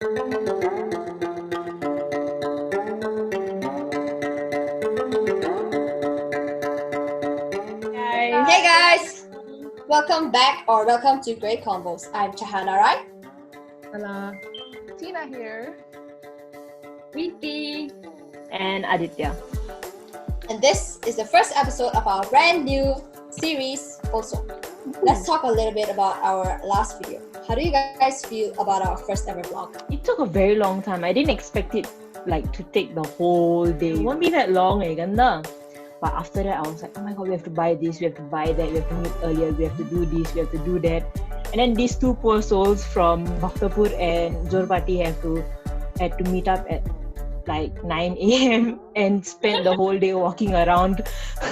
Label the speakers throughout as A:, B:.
A: Hey guys! Welcome back or welcome to Great Combos. I'm Chahana, right?
B: Hello. Tina here.
C: Preeti.
D: And Aditya.
A: And this is the first episode of our brand new series also. Let's talk a little bit about our last video. How do you guys feel about our first ever vlog?
D: It took a very long time. I didn't expect it to take the whole day. It won't be that long, ganda. But after that, I was like, oh my god, we have to buy this, we have to buy that, we have to meet earlier, we have to do this, we have to do that. And then these two poor souls from Bhaktapur and Zorpati had to meet up at 9 a.m. and spend the whole day walking around.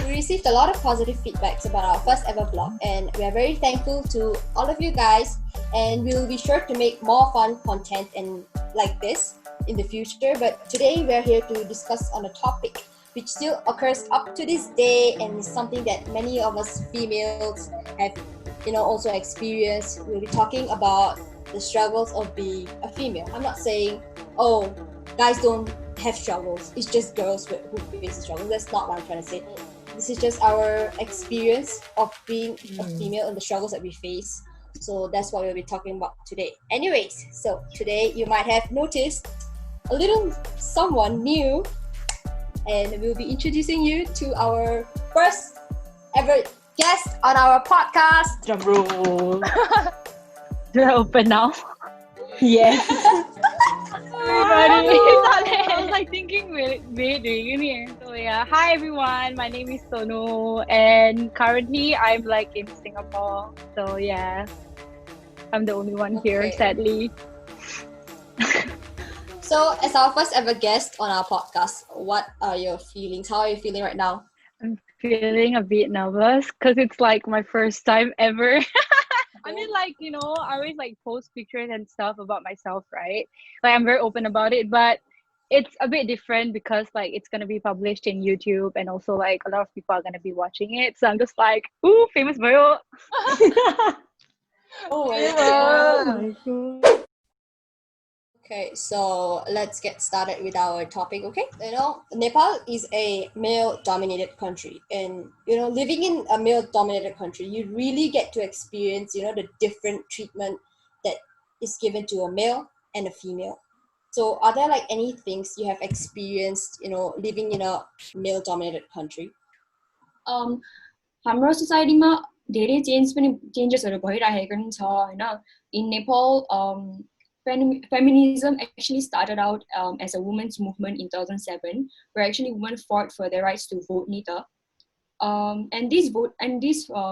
A: We received a lot of positive feedbacks about our first ever vlog, and we are very thankful to all of you guys, and we'll be sure to make more fun content and like this in the future. But today we're here to discuss on a topic which still occurs up to this day and is something that many of us females have also experienced. We'll be talking about the struggles of being a female. I'm not saying, oh, guys don't have struggles, it's just girls who face struggles. That's not what I'm trying to say. This is just our experience of being a female and the struggles that we face. So that's what we'll be talking about today. Anyways, so today you might have noticed a little someone new, and we'll be introducing you to our first ever guest on our podcast.
D: Drum roll.
C: Do I open now?
D: Yes.
C: Everybody. I was thinking, wait, so yeah. Hi everyone, my name is Sonu and currently I'm in Singapore. So yeah, I'm the only one here, sadly.
A: So as our first ever guest on our podcast, what are your feelings? How are you feeling right now?
C: I'm feeling a bit nervous because it's my first time ever. I mean, I always post pictures and stuff about myself, right? I'm very open about it, but it's a bit different because it's gonna be published in YouTube and also a lot of people are gonna be watching it. So I'm just ooh, famous bio.
A: Oh
D: my god.
A: Okay, so let's get started with our topic, okay? Nepal is a male-dominated country, and living in a male-dominated country, you really get to experience the different treatment that is given to a male and a female. So are there any things you have experienced living in a male-dominated country?
B: हाम्रो सोसाइटीमा धेरै चेन्जेसहरू भइरहेको छ हैन. In Nepal, feminism actually started out as a women's movement in 2007, where actually women fought for their rights to vote nita. And this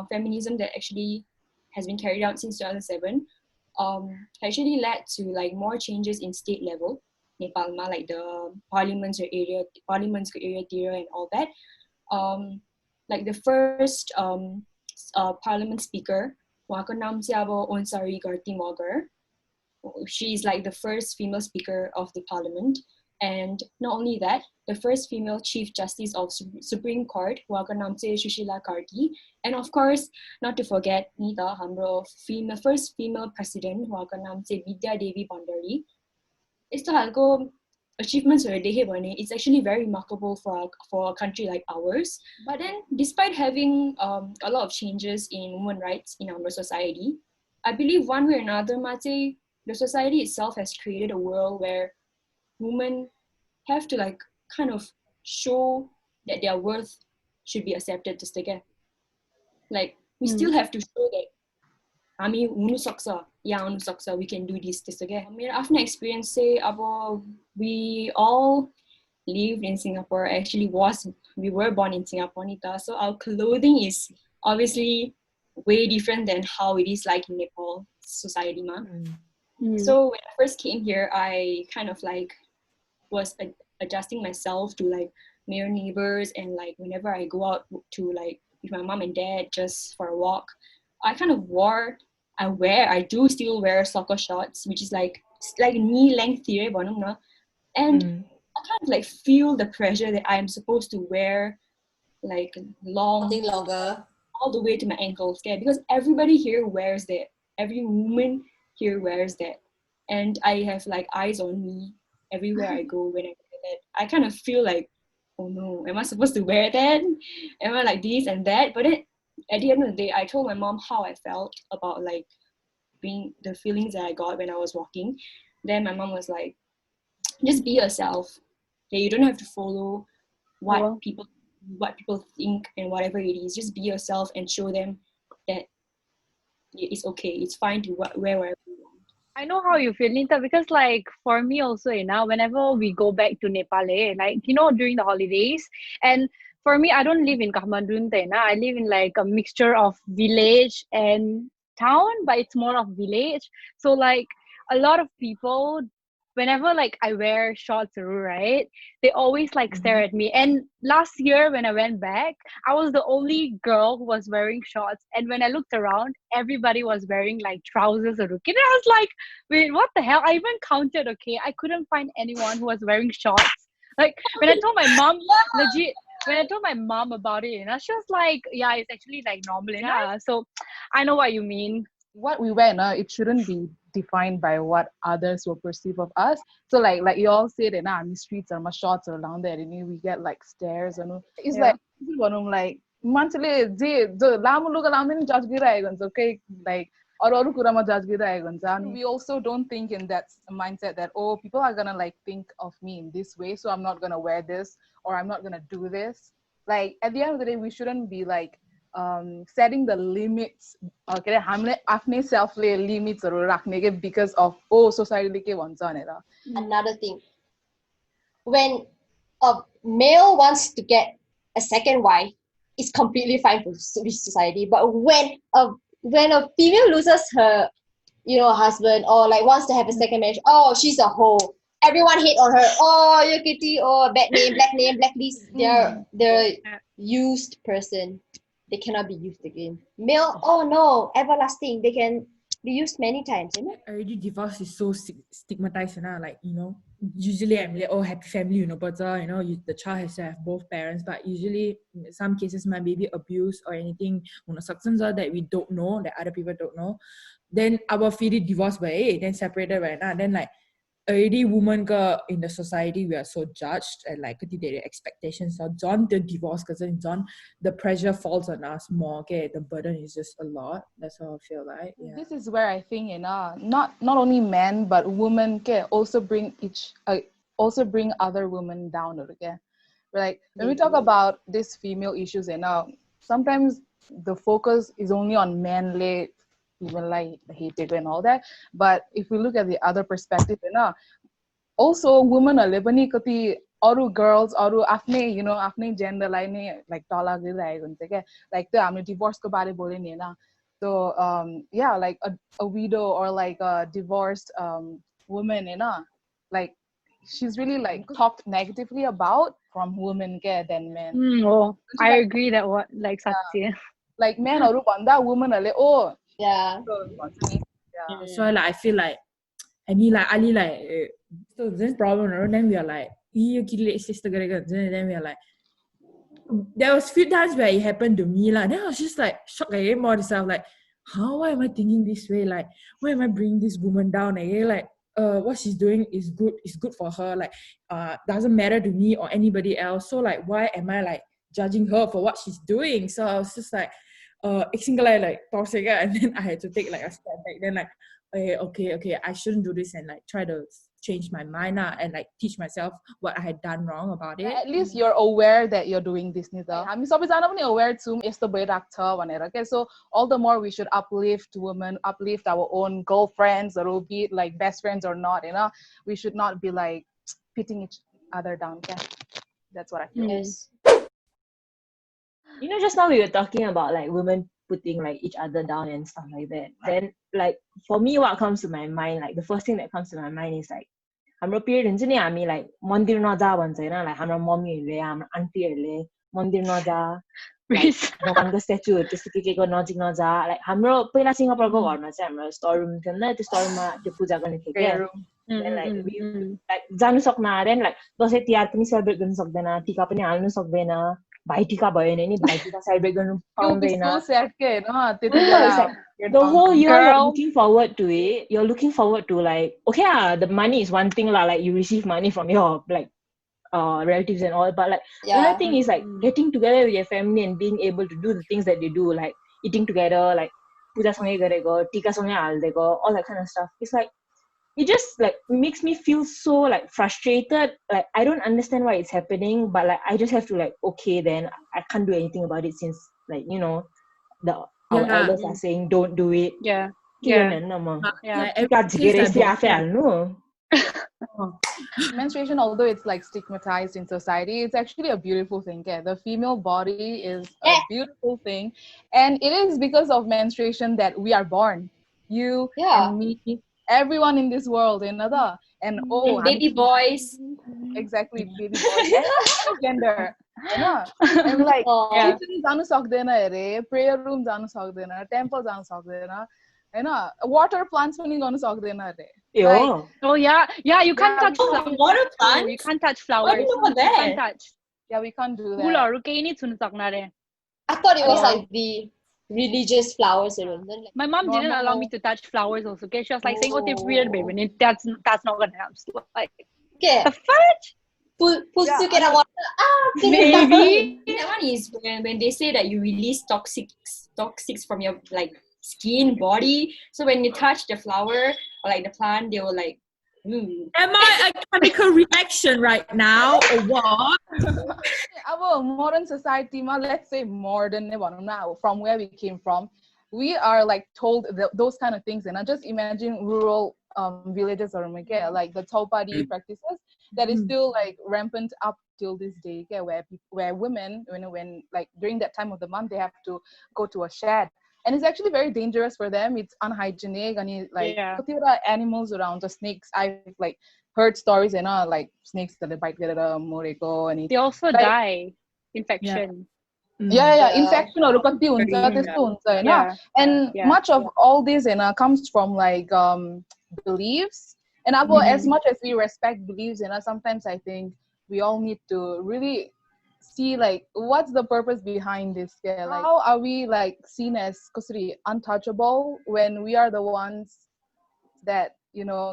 B: feminism that actually has been carried out since 2007 actually led to more changes in state level. Nepalma, the parliaments area and all that. The first parliament speaker, उहाँको नाम चाहिँ अब ओन्सारी गर्ती मगर. She is the first female speaker of the parliament, and not only that, the first female chief justice of Supreme Court, उहाँको नाम चाहिँ Sushila Karki, and of course not to forget नि त हाम्रो first female president, उहाँको नाम चाहिँ विद्या देवी भण्डारी. यस्तो खालको achievements देखे भने it's actually very remarkable for a country like ours. But then despite having a lot of changes in women rights in our society, I believe one way or another the society itself has created a world where women have to kind of show that their worth should be accepted just again. We still have to show that हामी हुनु सक्छ, यहाँ आउनु सक्छ, we can do this again. मेरो आफ्नो experience चाहिँ अब we all lived in Singapore. Actually we were born in Singapore नि त, so our clothing is obviously way different than how it is in Nepal society ma. So when I first came here, I kind of was adjusting myself to near neighbors, and whenever I go out to with my mom and dad just for a walk, I do still wear soccer shorts, which is knee length here, and I kind of feel the pressure that I am supposed to wear
A: Something longer,
B: all the way to my ankles, okay? Because everybody here wears that. Every woman here wears that. and I have like eyes on me everywhere I go when I wear that. I kind of feel like, oh no, am I supposed to wear that? Am I like this and that? But then at the end of the day, I told my mom how I felt about like being the feelings that I got when I was walking. Then my mom was like, just be yourself. Yeah, you don't have to follow what people think and whatever it is. Just be yourself and show them that it's okay. It's fine to wear whatever you want.
C: I know how you feel, Nita, because like for me also, whenever we go back to Nepal, like during the holidays, and for me, I don't live in Kathmandu, I live in like a mixture of village and town, but it's more of village. So like a lot of people, whenever like I wear shorts, right, they always like stare at me. And last year when I went back, I was the only girl who was wearing shorts. And when I looked around, everybody was wearing like trousers or okay. And I was like, wait, what the hell? I even counted, okay. I couldn't find anyone who was wearing shorts. Like when I told my mom, legit, when I told my mom about it, she was like, yeah, it's actually like normal. Yeah. So I know what you mean.
E: What we wear now, it shouldn't be defined by what others will perceive of us. So like you all said in our streets or my shorts or around there, and we get like stares and it's like monthly lamu luga launde judge giraheko huncha okay, like aru kurama judge giraheko huncha. And we also don't think in that mindset that people are gonna like think of me in this way, so I'm not gonna wear this or I'm not gonna do this. Like at the end of the day, we shouldn't be like setting the limits. Okay, हामीले आफ्नै selfले लिमिट्सहरु राख्ने के because of society के भन्छ भनेर.
A: Another thing, when a male wants to get a second wife, it's completely fine for society. But when a female loses her, husband, or like wants to have a second marriage, she's a hoe. Everyone hate on her. Oh, you're kitty. Oh, bad name, blacklist. They're used person. They cannot be used again. Male, oh no, everlasting. They can be used many times,
F: Already divorce is so stigmatized, like, usually I'm like, happy family, but the child has to have both parents, but usually in some cases my baby abuse or anything, substance that we don't know, that other people don't know, then our feed divorce by then separated right now, then like already women in the society we are so judged and like the expectations are John the divorce because then John the pressure falls on us more. Okay, the burden is just a lot. That's how I feel like. Yeah.
E: This is where I think not only men but women can also bring other women down. Okay, like when we talk about these female issues sometimes the focus is only on men even like hated and all that. But if we look at the other perspective, also women are पनि कति अरू girls अरू आफ्नै gender लाई नै like तलाक दिइरहेको हुन्छ क्या. Like त्यो हामीले divorce को बारे बोल्यो नि हैन. So yeah, like a widow or like a divorced woman like she's really like talked negatively about from women than men.
C: I agree that what like Satya.
E: Like men हरू भन्दा women हरूले
A: Yeah.
F: So like I feel like any like ali like so this problem then we are like then we are like there was few times where it happened to me then I was just like shocked again more myself like why am I thinking this way, like why am I bringing this woman down again, like what she's doing is good for her, like doesn't matter to me or anybody else, so like why am I like judging her for what she's doing. So I was just like like and then I had to take like a step back, then like okay, I shouldn't do this and like try to change my mind and like teach myself what I had done wrong about it.
E: At least you're aware that you're doing this Nita. हामी सबैजना पनि aware छौं यस्तो भइराख्छ भनेर के. So all the more we should uplift women, uplift our own girlfriends or be it like best friends or not, we should not be like pitting each other down. That's what I feel.
A: Yes.
D: Just now we were talking about like women putting like each other down and stuff like that. Then like for me, what comes to my mind, like the first thing that comes to my mind is like हाम्रो period हुन्छ नि हामी like मन्दिर नजा भन्छ हैन, like हाम्रो मम्मीहरुले हाम्रो आन्टीहरुले मन्दिर नजा, भगवानको स्ट्याचुहरु त्यस्तो के को नजिक नजा. लाइक हाम्रो पहिला सिंगापुरको घरमा चाहिँ हाम्रो स्टोर रुम थियो नि त, त्यो स्टोर रुममा त्यो पूजा गर्ने थियो के. लाइक जानु सक्न आएर लाइक दसैँ तिहार पनि सेलिब्रेट गर्न सक्दैन, टीका पनि हाल्नु सक्दैन. bhai tika bhayo ni bhai tika celebrate garnu
E: You'll be so
D: paundaina.
E: sad, ke? No,
D: No, it's like the whole year you're looking forward to it. You're looking forward to like, okay, the money is one thing lah. Like you receive money from your like relatives and all, but like another thing is like getting together with your family and being able to do the things that they do, like eating together, like puja सँगै गरेको, tika सँगै हाल्देको, all that kind of stuff. It's like it just like makes me feel so like frustrated. Like I don't understand why it's happening, but like I just have to like, okay, then I can't do anything about it since like, you know, our elders are saying don't do it.
C: Yeah.
E: Menstruation, although it's like stigmatized in society, it's actually a beautiful thing. Yeah? The female body is a beautiful thing, and it is because of menstruation that we are born. You and me, everyone in this world, and
B: baby boys.
E: Exactly, baby boys and gender. And like kitchen जानु सक्दैन अरे, prayer room जानु सक्दैन, temple जानु सक्दैन, water plants पनि गर्नु सक्दैन अरे.
D: Like,
C: oh yeah, you can't touch flowers.
B: Water plants?
C: You can't touch flowers.
B: What that?
C: You can't touch.
E: Yeah, we can't do that.
C: फुलहरु केही नि छुन सक्न रे.
A: I thought it was like the religious flowers.
C: My mom didn't allow me to touch flowers also. Okay, she was like saying, "Oh, they're weird, baby. That's not gonna happen." So, like,
A: okay.
C: The fudge.
B: Maybe that one is when they say that you release toxics from your like skin, body. So when you touch the flower or like the plant, they will like.
F: Am I a chemical reaction right now or what?
E: Our modern society, let's say modern now, from where we came from, we are like told those kind of things, and I just imagine rural villages or like the Taupadi practices that is still like rampant up till this day, where women when like during that time of the month they have to go to a shed. And it's actually very dangerous for them. It's unhygienic, and like animals around, the snakes. I've like heard stories, like snakes that bite moreko, and
C: they also die. Infection.
E: Infection or and much of all this comes from like beliefs. And as much as we respect beliefs, sometimes I think we all need to really see like what's the purpose behind this. Like how are we like seen as untouchable when we are the ones that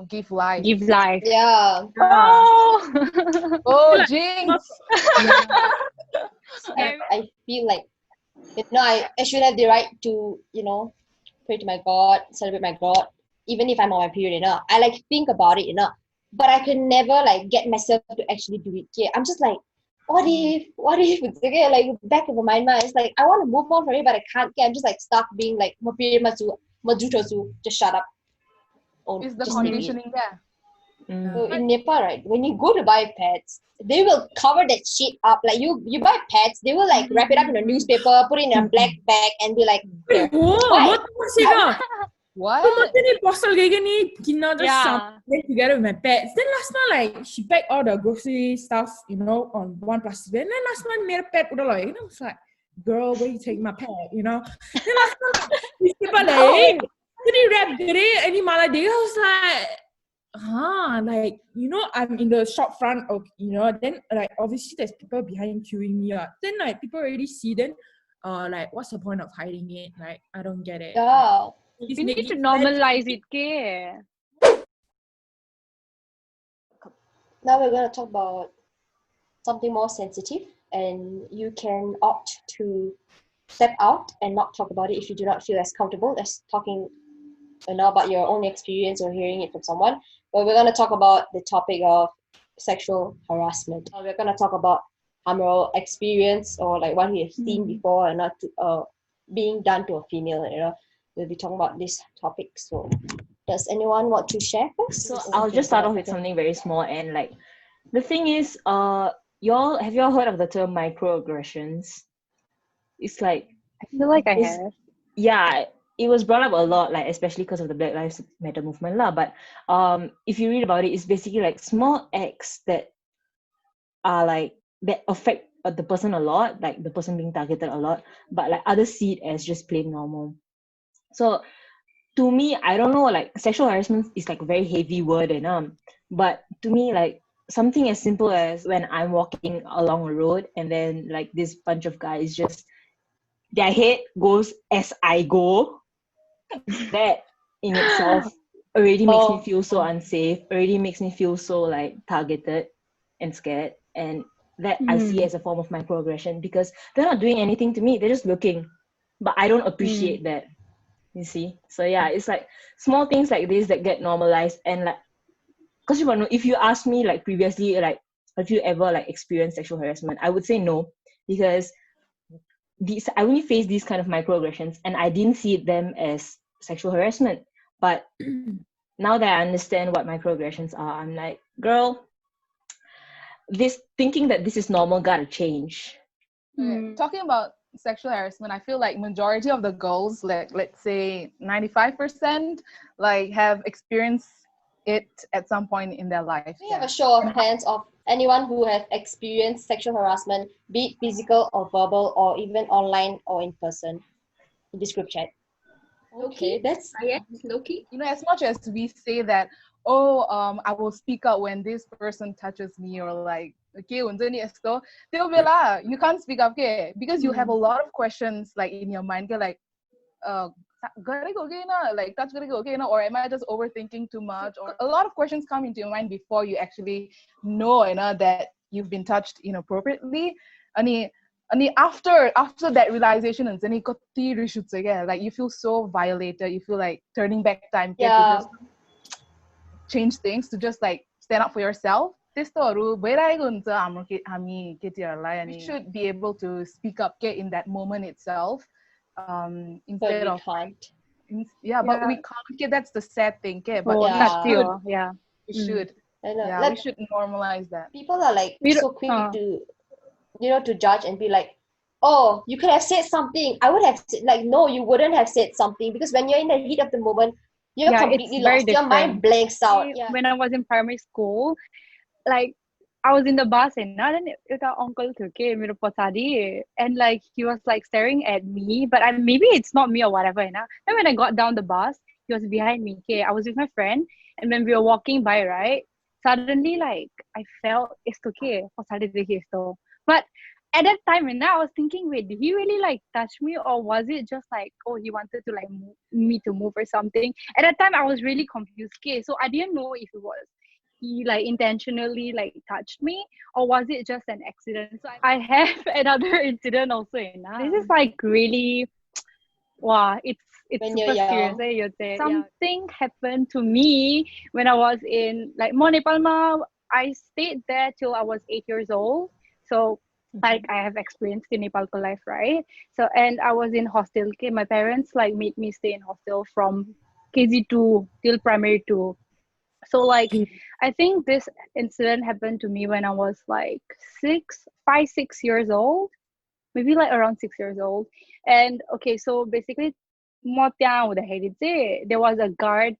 E: give life?
A: Yeah.
E: Oh, jinx.
A: I feel like I should have the right to pray to my God, celebrate my God, even if I'm on my period. I like think about it, but I can never like get myself to actually do it. Yeah, I'm just like, what if it's okay, like back of my mind, it's like I want to move on from it, but I can't. I'm just like stuck being like just shut up.
E: Is the conditioning there?
A: So in Nepal, right, when you go to buy pets, they will cover that shit up. Like you buy pets, they will like wrap it up in a newspaper, put it in a black bag, and be like,
F: "Wait, what?
E: What?
F: Then together with my pets. Then last month, like she packed all the grocery stuff, on one plastic bag. And then last month, made a pet with I was like, girl, where you take my pet? Then last month, these people like, pretty wrapped it, and I was like, like I'm in the shop front of then like obviously there's people behind queuing me up. Then like people already see. Then like what's the point of hiding it? Like I don't get it.
A: Yeah.
C: You need to normalize it, ke?
A: Now we're gonna talk about something more sensitive, and you can opt to step out and not talk about it if you do not feel as comfortable as talking about your own experience or hearing it from someone. But we're gonna talk about the topic of sexual harassment. We're gonna talk about our experience or like what we have seen before and not being done to a female. We'll be talking about this topic. So does anyone want to share first?
D: So I'll just start off with something very small, and like the thing is, have y'all heard of the term microaggressions? It's like
C: I feel like I have.
D: Yeah, it was brought up a lot, like especially because of the Black Lives Matter movement lah. But if you read about it, it's basically like small acts that are like that affect the person a lot, like the person being targeted a lot, but like others see it as just plain normal. So to me, I don't know, like sexual harassment is like a very heavy word, but to me, like something as simple as when I'm walking along a road and then like this bunch of guys just their head goes as I go. That in itself already makes me feel so unsafe, already makes me feel so like targeted and scared. And that I see as a form of microaggression because they're not doing anything to me, they're just looking. But I don't appreciate that. You see? So yeah, it's like small things like this that get normalized. And like, because if you ask me like previously, like have you ever like experienced sexual harassment, I would say no, because I only face these kind of microaggressions and I didn't see them as sexual harassment. But now that I understand what microaggressions are, I'm like, girl, this thinking that this is normal gotta change.
E: Okay. Talking about sexual harassment, I feel like majority of the girls, like let's say 95%, like have experienced it at some point in their life.
A: We have a show of hands of anyone who have experienced sexual harassment, be it physical or verbal or even online or in person, in this group chat. Okay, that's
B: Loki.
E: You know, as much as we say that, oh, I will speak out when this person touches me, or like, okay, they'll be like, you can't speak up, okay, because you have a lot of questions like in your mind, like, like that's gonna go okay, or am I just overthinking too much? Or a lot of questions come into your mind before you actually know, that you've been touched inappropriately. And after that realization, and then like you feel so violated, you feel like turning back time to just change things, to just like stand up for yourself. त्यस्तोहरू भइरहेको हुन्छ हामी केटीहरूलाई, and we should be able to speak up in that moment itself, instead of
A: can't.
E: But we can't. That's the sad thing. But we should.
A: I know.
E: Yeah,
A: Like,
E: we should normalize that.
A: people are like so quick to, to judge and be like, oh, you could have said something. I would have said, like, no, you wouldn't have said something, because when you're in the heat of the moment, you're completely lost. Your mind blanks out. Yeah.
C: When I was in primary school, like I was in the bus and then एउटा uncle थियो के मेरो पछाडि, and like he was like staring at me, but maybe it's not me or whatever, then when I got down the bus, he was behind me. Okay, I was with my friend, and when we were walking by, right, suddenly like I felt यस्तो के पछाडिदेखि यस्तो. But at that time, and I was thinking, wait, did he really like touch me, or was it just like, oh, he wanted to like me to move or something? At that time, I was really confused. Okay, so I didn't know if it was he like intentionally like touched me, or was it just an accident. So I have another incident also. This is like really, wow, it's
A: When
C: super
A: you're
C: serious.
A: young.
C: You'd say something happened to me when I was in like Nepal. I stayed there till I was 8 years old. So like I have experienced in Nepal life, right? So, and I was in hostel. Okay, my parents like made me stay in hostel from KG2 till primary 2. So like I think this incident happened to me when I was like 6 years old, maybe like around 6 years old. And okay, so basically म त्यहाँ हुँदाखेरि चाहिँ there was a guard,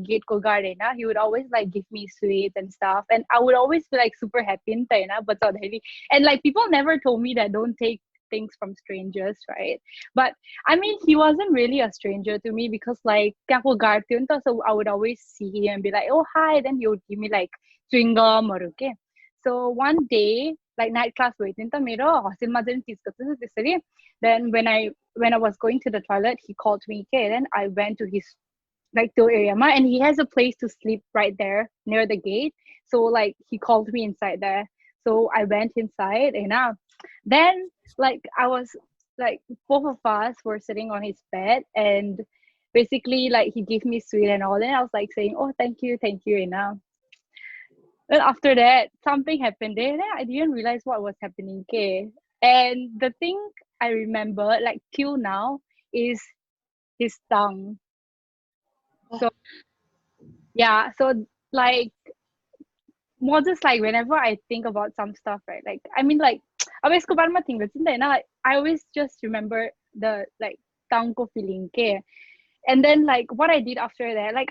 C: gate ko guard Hahn, he would always like give me sweets and stuff, and I would always be like super happy नि त हैन बच्चा हुँदाखेरि. And like people never told me that don't take things from strangers, right? But I mean, he wasn't really a stranger to me, because like त्यहाँको guard थियो नि त, so I would always see him and be like, oh hi, then he would give me like chewing gum or okay. So one day, like night class भयो नि त मेरो हस्टेलमा चाहिँ teach गर्छ त्यसरी. Then when I was going to the toilet, he called me, okay, then I went to his like to area, and he has a place to sleep right there near the gate. So like he called me inside there. So I went inside, and then like I was like both of us were sitting on his bed, and basically like he gave me sweet and all. Then I was like saying, oh, thank you, and then after that something happened there. Then I didn't realize what was happening. Okay, and the thing I remember like till now is his tongue. So yeah, so like more just like whenever I think about some stuff, right? Like I mean, like अब यसको बारेमा think गर्छु नि त हैन, I always just remember the like tongue को feeling के. And then like what I did after that, like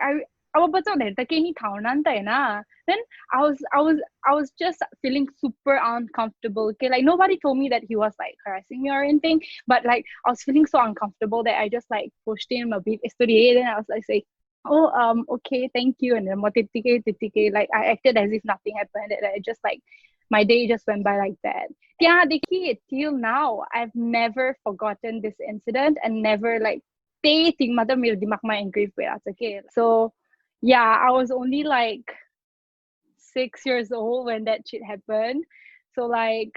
C: अब बच्चा हुँदाखेरि त केही नि थाहा हुन नि त हैन. Then I was just feeling super uncomfortable. Okay, like nobody told me that he was like harassing me or anything, but like I was feeling so uncomfortable that I just like pushed him a bit. Then I was like saying, oh okay, thank you, and then more titike, like I acted as if nothing happened, and I just like my day just went by like that. Yeah, Diki, till now I've never forgotten this incident and never like ting mata mir dimak my engraved with us. Okay, so yeah, I was only like 6 years old when that shit happened. So like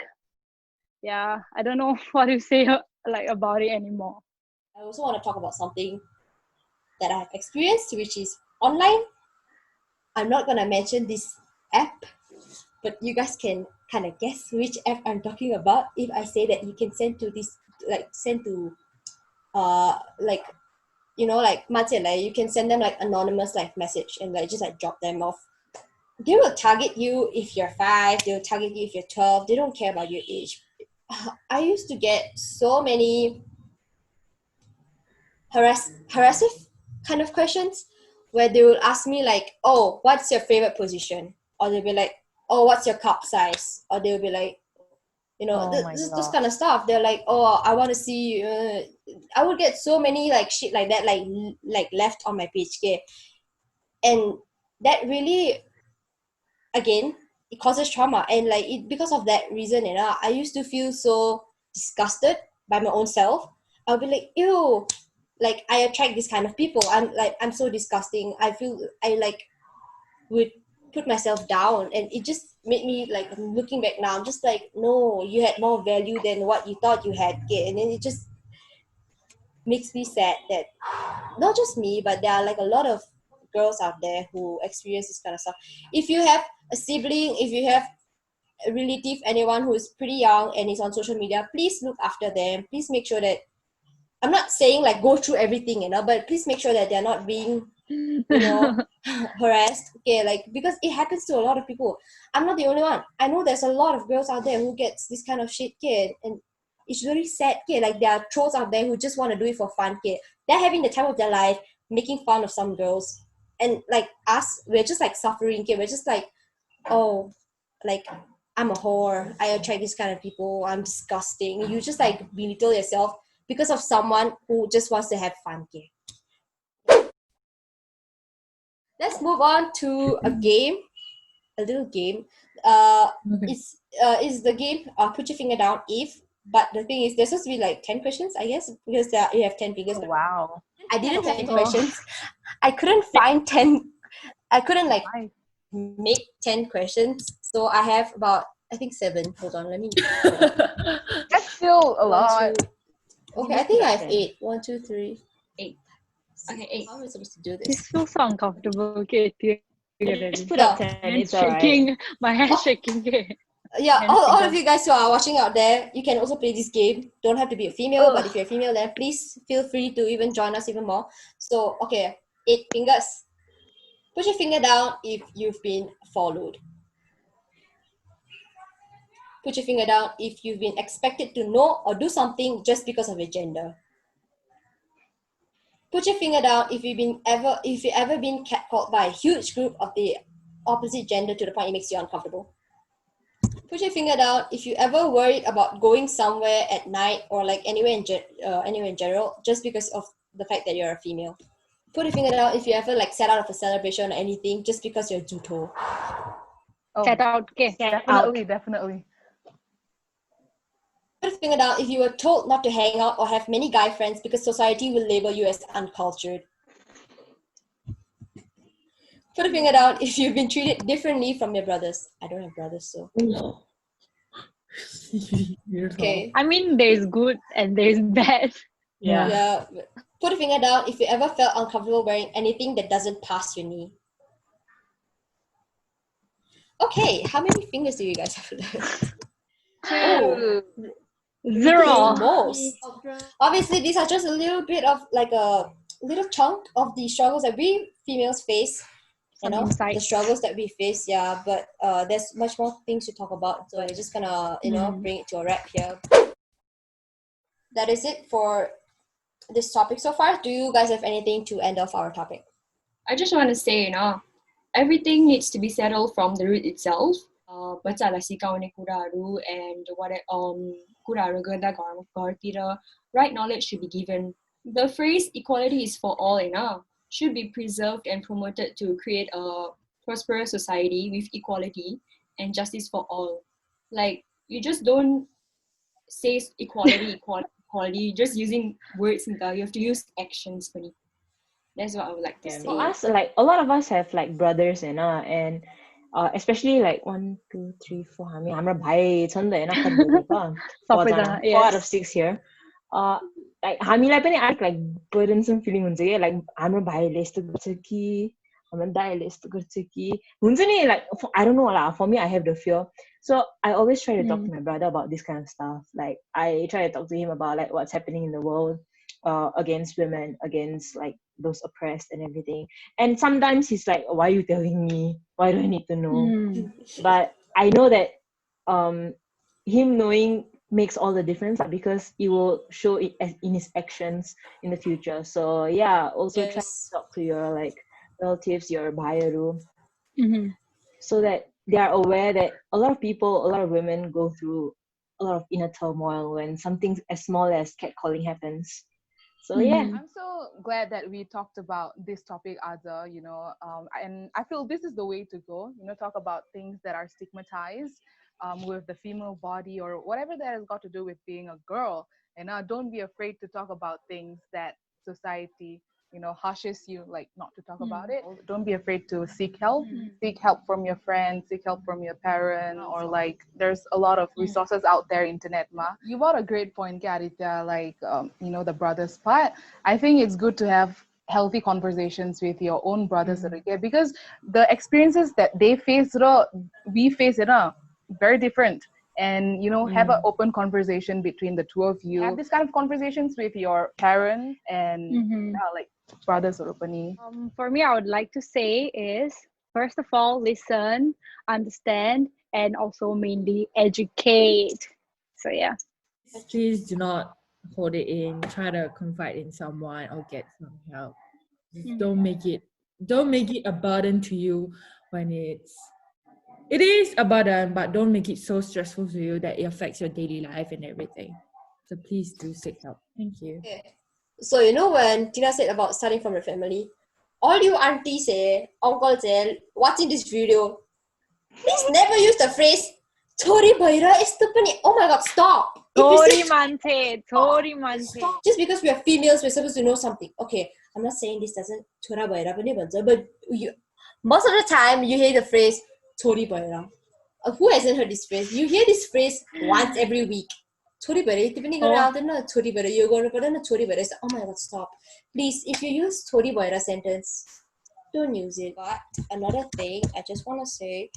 C: yeah, I don't know what to say like about it anymore.
A: I also want to talk about something that I have experienced, which is online. I'm not gonna mention this app, but you guys can kind of guess which app I'm talking about if I say that you can send to this, like send to like like Martin, like you can send them like anonymous like message and like just like drop them off. They will target you if you're 5, they'll target you if you're 12, they don't care about your age. I used to get so many harassive kind of questions where they will ask me like, oh, what's your favorite position? Or they'll be like, oh, what's your cup size? Or they'll be like,
D: Oh my
A: this
D: God.
A: kind of stuff. They're like, oh, I want to see. I would get so many like shit like that, like left on my page, okay? And that really, again, it causes trauma, and like because of that reason, I used to feel so disgusted by my own self. I'll be like, ew, like I attract this kind of people. I'm so disgusting. I feel I like would put myself down, and it just made me like, looking back now, I'm just like, no, you had more value than what you thought you had, okay? And then it just makes me sad that not just me, but there are like a lot of girls out there who experience this kind of stuff. If you have a sibling, if you have a relative, anyone who is pretty young and is on social media, please look after them. Please make sure that, I'm not saying like go through everything, but please make sure that they're not being, harassed, okay? Like, because it happens to a lot of people. I'm not the only one. I know there's a lot of girls out there who gets this kind of shit, okay? And it's really sad, okay? Like, there are trolls out there who just want to do it for fun, okay? They're having the time of their life, making fun of some girls, and like us, we're just like suffering, okay? We're just like, oh, like, I'm a whore, I attract this kind of people, I'm disgusting. You just like belittle yourself because of someone who just wants to have fun, okay? Let's move on to a little game.
F: Okay.
A: Is the game Put Your Finger Down If, but the thing is, there's supposed to be like 10 questions, I guess, because you have 10 fingers.
D: Oh, wow.
A: I didn't have 10
C: Oh.
A: questions. I couldn't find 10. I couldn't like
C: Nice.
A: make 10 questions. So I have about, I think 7. Hold on, let me.
E: That's still a
A: One,
E: lot.
A: two. Okay, I think I have 8. 1, 2, 3.
B: 8. Okay, 8.
A: How am I supposed to do
C: This
A: this?
C: feels so uncomfortable. Okay,
D: Just put up 10.
C: hands
D: It's alright.
C: shaking. My hand's shaking. Okay.
A: Yeah,
C: And
A: all of
C: fingers.
A: you guys who are watching out there, you can also play this game. Don't have to be a female, but if you're a female, then please feel free to even join us even more. So, okay, 8 fingers. Put your finger down if you've been followed. Put your finger down if you've been expected to know or do something just because of your gender. Put your finger down if you've ever been catcalled by a huge group of the opposite gender to the point it makes you uncomfortable. Put your finger down if you ever worried about going somewhere at night or like anywhere in general just because of the fact that you're a female. Put your finger down if you ever like set out of a celebration or anything just because you're juto.
E: Oh,
C: Set out. Okay.
E: definitely.
A: Put your finger down if you were told not to hang out or have many guy friends because society will label you as uncultured. Put a finger down if you've been treated differently from your brothers. I don't have brothers, so. Okay.
C: I mean, there's good and there's bad.
D: Yeah.
A: Yeah. Put a finger down if you ever felt uncomfortable wearing anything that doesn't pass your knee. Okay, how many fingers do you guys have left? Oh,
C: Zero.
A: most. Obviously, these are just a little bit of like a little chunk of the struggles that we females face.
C: Some
A: The
C: insights.
A: struggles that we face, yeah, but there's much more things to talk about, so we're just gonna bring it to a wrap here. That is it for this topic so far. Do you guys have anything to end off our topic?
B: I just want to say, everything needs to be settled from the root itself. बच्चालाई सिकाउने कुराहरू and what कुराहरू गर्दा घरतिर right knowledge should be given. The phrase equality is for all, should be preserved and promoted to create a prosperous society with equality and justice for all. Like, you just don't say equality, equality, just using words. You have to use actions. That's what I would like to say.
D: For us, like a lot of us have like brothers and especially like 1, 2, 3, 4. I mean, हाम्रो भाइ छन् नि त हैन four out of 6 here. Like हामीलाई पनि arc like burdensome feeling हुन्छ के, like हाम्रो भाइले यस्तो गर्छ कि हाम्रो दाइले यस्तो गर्छ कि हुन्छ नि, like I don't know lah, for me I have the fear. So I always try to talk to my brother about this kind of stuff. Like I try to talk to him about like what's happening in the world against women, against like those oppressed and everything. And sometimes he's like, why are you telling me? Why do I need to know? But I know that him knowing makes all the difference because it will show it in his actions in the future. So yeah, also try to talk to your like relatives, your bhayaru, so that they are aware that a lot of people, a lot of women go through a lot of inner turmoil when something as small as catcalling happens. So yeah,
E: I'm so glad that we talked about this topic, Aza, and I feel this is the way to go, talk about things that are stigmatized with the female body or whatever that has got to do with being a girl. And don't be afraid to talk about things that society, hushes you, like not to talk about it. Don't be afraid to seek help. Seek help from your friends, seek help from your parents, or like there's a lot of resources out there, internet ma. You brought a great point, Karitya, like the brothers part. I think it's good to have healthy conversations with your own brothers because the experiences that they face, we face it very different. And have an open conversation between the two of you. Have this kind of conversations with your parents and like brothers or pani.
C: For me, I would like to say is, first of all, listen, understand, and also mainly educate. So yeah.
F: Please do not hold it in. Try to confide in someone or get some help. Just don't make it a burden to you when it is a burden, but don't make it so stressful to you that it affects your daily life and everything. So please do seek help. Thank you.
A: Okay. So when Tina said about starting from your family, all you aunties, uncles, watching this video, please never use the phrase "Chori bhaira yesto pani." Oh my God, stop!
C: Chori mante.
A: Stop. Just because we are females, we're supposed to know something. Okay, I'm not saying this doesn't chora bhaira pani bhन्छ, but most of the time you hear the phrase "Chori bhaira." Who hasn't heard this phrase? You hear this phrase once every week. छोरी भएर यति पनि गर्न आउँदैन, छोरी भएर यो गर्नु पर्दैन, छोरी भएर यस्तो. Oh my God, stop. Please, if you use छोरी भएर sentence, don't use it. But another thing I just want to say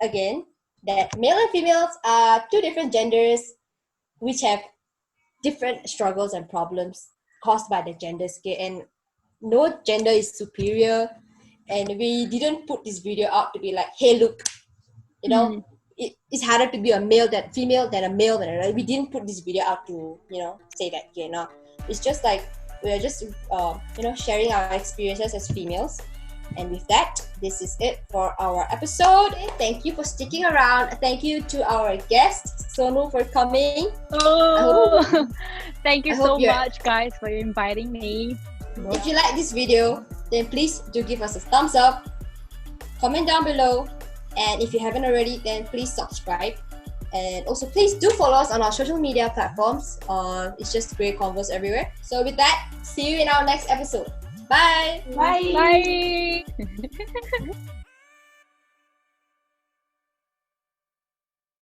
A: again, that male and females are two different genders which have different struggles and problems caused by the genders. And no gender is superior. And we didn't put this video out to be like, hey, look, it's harder to be a male than female than a male than a. We didn't put this video out to say that. It's just like we're just sharing our experiences as females. And with that, this is it for our episode. Thank you for sticking around. Thank you to our guest Sonu for coming.
C: Thank you so much, guys, for inviting me.
A: If you like this video, then please do give us a thumbs up, comment down below, and if you haven't already, then please subscribe. And also please do follow us on our social media platforms. It's just great convos everywhere. So with that, see you in our next episode. Bye.
C: Bye.